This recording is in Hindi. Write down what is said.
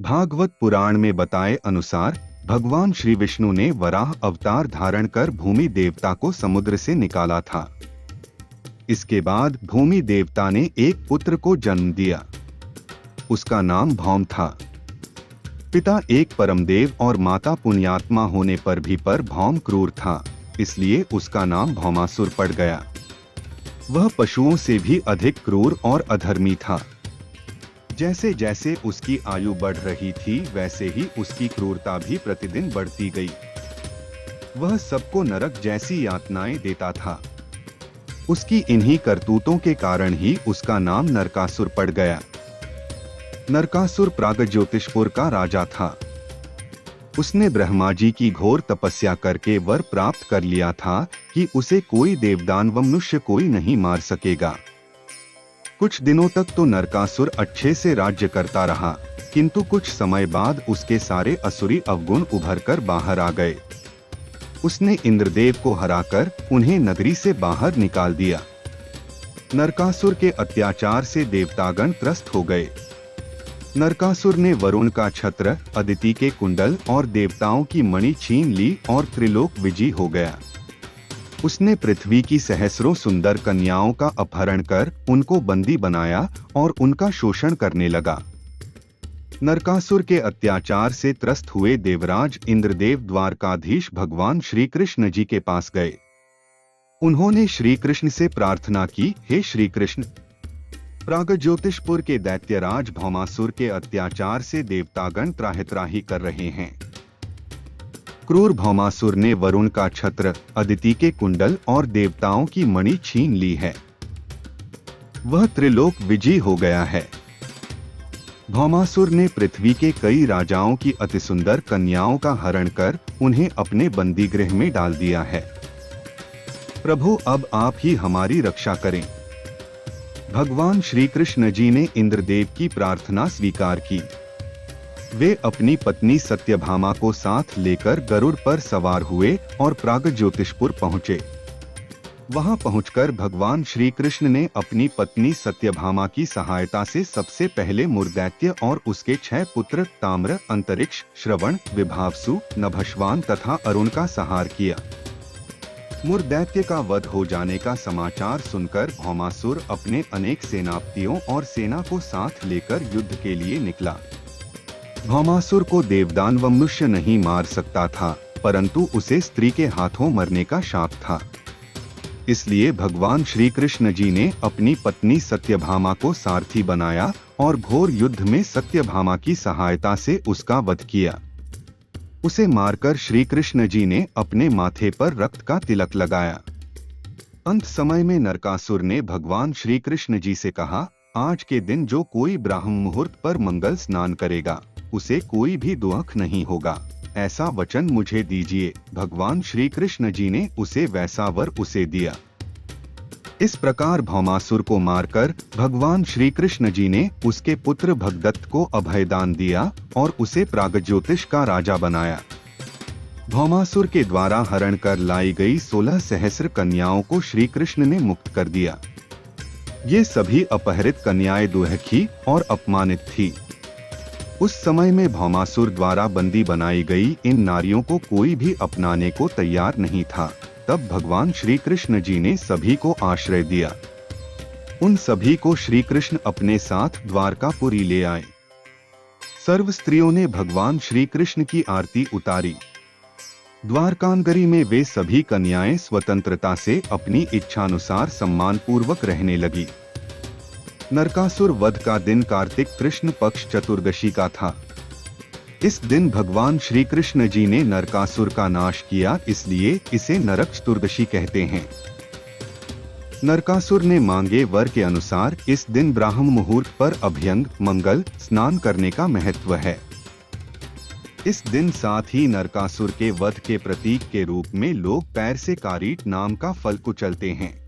भागवत पुराण में बताए अनुसार भगवान श्री विष्णु ने वराह अवतार धारण कर भूमि देवता को समुद्र से निकाला था। इसके बाद भूमि देवता ने एक पुत्र को जन्म दिया। उसका नाम भौम था। पिता एक परमदेव और माता पुण्यात्मा होने पर भी भौम क्रूर था, इसलिए उसका नाम भौमासुर पड़ गया। वह पशुओं से भी अधिक क्रूर और अधर्मी था। जैसे जैसे उसकी आयु बढ़ रही थी वैसे ही उसकी क्रूरता भी प्रतिदिन बढ़ती गई। वह सबको नरक जैसी यातनाएं देता था। उसकी इन्हीं करतूतों के कारण ही उसका नाम नरकासुर पड़ गया। नरकासुर प्रागज्योतिषपुर का राजा था। उसने ब्रह्मा जी की घोर तपस्या करके वर प्राप्त कर लिया था कि उसे कोई देवदान व मनुष्य कोई नहीं मार सकेगा। कुछ दिनों तक तो नरकासुर अच्छे से राज्य करता रहा, किंतु कुछ समय बाद उसके सारे असुरी अवगुण उभरकर बाहर आ गए। उसने इंद्रदेव को हराकर उन्हें नगरी से बाहर निकाल दिया। नरकासुर के अत्याचार से देवतागण त्रस्त हो गए। नरकासुर ने वरुण का छत्र, अदिति के कुंडल और देवताओं की मणि छीन ली और त्रिलोक विजयी हो गया। उसने पृथ्वी की सहस्रों सुंदर कन्याओं का अपहरण कर उनको बंदी बनाया और उनका शोषण करने लगा। नरकासुर के अत्याचार से त्रस्त हुए देवराज इंद्रदेव द्वारकाधीश भगवान श्री कृष्ण जी के पास गए। उन्होंने श्री कृष्ण से प्रार्थना की, हे श्री कृष्ण, प्रागज्योतिषपुर के दैत्यराज भौमासुर के अत्याचार से देवतागण त्राहि कर रहे हैं। क्रूर भौमासुर ने वरुण का छत्र, अदिति के कुंडल और देवताओं की मणि छीन ली है। वह त्रिलोक विजयी हो गया है। भौमासुर ने पृथ्वी के कई राजाओं की अतिसुंदर कन्याओं का हरण कर उन्हें अपने बंदी गृह में डाल दिया है। प्रभु, अब आप ही हमारी रक्षा करें। भगवान श्री कृष्ण जी ने इंद्रदेव की प्रार्थना स्वीकार की। वे अपनी पत्नी सत्यभामा को साथ लेकर गरुड़ पर सवार हुए और प्रागज्योतिषपुर पहुंचे। वहां पहुंचकर भगवान श्री कृष्ण ने अपनी पत्नी सत्यभामा की सहायता से सबसे पहले मुर्दैत्य और उसके 6 पुत्र ताम्र, अंतरिक्ष, श्रवण, विभावसु, नभस्वान तथा अरुण का संहार किया। मुर्दैत्य का वध हो जाने का समाचार सुनकर भौमासुर अपने अनेक सेनापतियों और सेना को साथ लेकर युद्ध के लिए निकला। भौमासुर को देवदान व मनुष्य नहीं मार सकता था, परंतु उसे स्त्री के हाथों मरने का शाप था। इसलिए भगवान श्री कृष्ण जी ने अपनी पत्नी सत्यभामा को सारथी बनाया और घोर युद्ध में सत्यभामा की सहायता से उसका वध किया। उसे मारकर श्री कृष्ण जी ने अपने माथे पर रक्त का तिलक लगाया। अंत समय में नरकासुर ने भगवान श्री कृष्ण जी से कहा, आज के दिन जो कोई ब्राह्म मुहूर्त पर मंगल स्नान करेगा उसे कोई भी दुख नहीं होगा, ऐसा वचन मुझे दीजिए। भगवान श्री कृष्ण जी ने उसे वैसा वर उसे दिया। इस प्रकार भौमासुर को मारकर भगवान श्री कृष्ण जी ने उसके पुत्र भगदत्त को अभयदान दिया और उसे प्रागज्योतिष का राजा बनाया। भौमासुर के द्वारा हरण कर लाई गई 16 सहस्र कन्याओं को श्री कृष्ण ने मुक्त कर दिया। ये सभी अपहरित कन्याएं दुखी और अपमानित थी। उस समय में भौमासुर द्वारा बंदी बनाई गई इन नारियों को कोई भी अपनाने को तैयार नहीं था। तब भगवान श्री कृष्ण जी ने सभी को आश्रय दिया। उन सभी को श्री कृष्ण अपने साथ द्वारकापुरी ले आए। सर्व स्त्रियों ने भगवान श्री कृष्ण की आरती उतारी। द्वारकानगरी में वे सभी कन्याएं स्वतंत्रता से अपनी इच्छानुसार सम्मान पूर्वक रहने लगी। नरकासुर वध का दिन कार्तिक कृष्ण पक्ष चतुर्दशी का था। इस दिन भगवान श्री कृष्ण जी ने नरकासुर का नाश किया, इसलिए इसे नरक चतुर्दशी कहते हैं। नरकासुर ने मांगे वर के अनुसार इस दिन ब्राह्म मुहूर्त पर अभ्यंग मंगल स्नान करने का महत्व है। इस दिन साथ ही नरकासुर के वध के प्रतीक के रूप में लोग पैर से कारीट नाम का फल कुचलते हैं।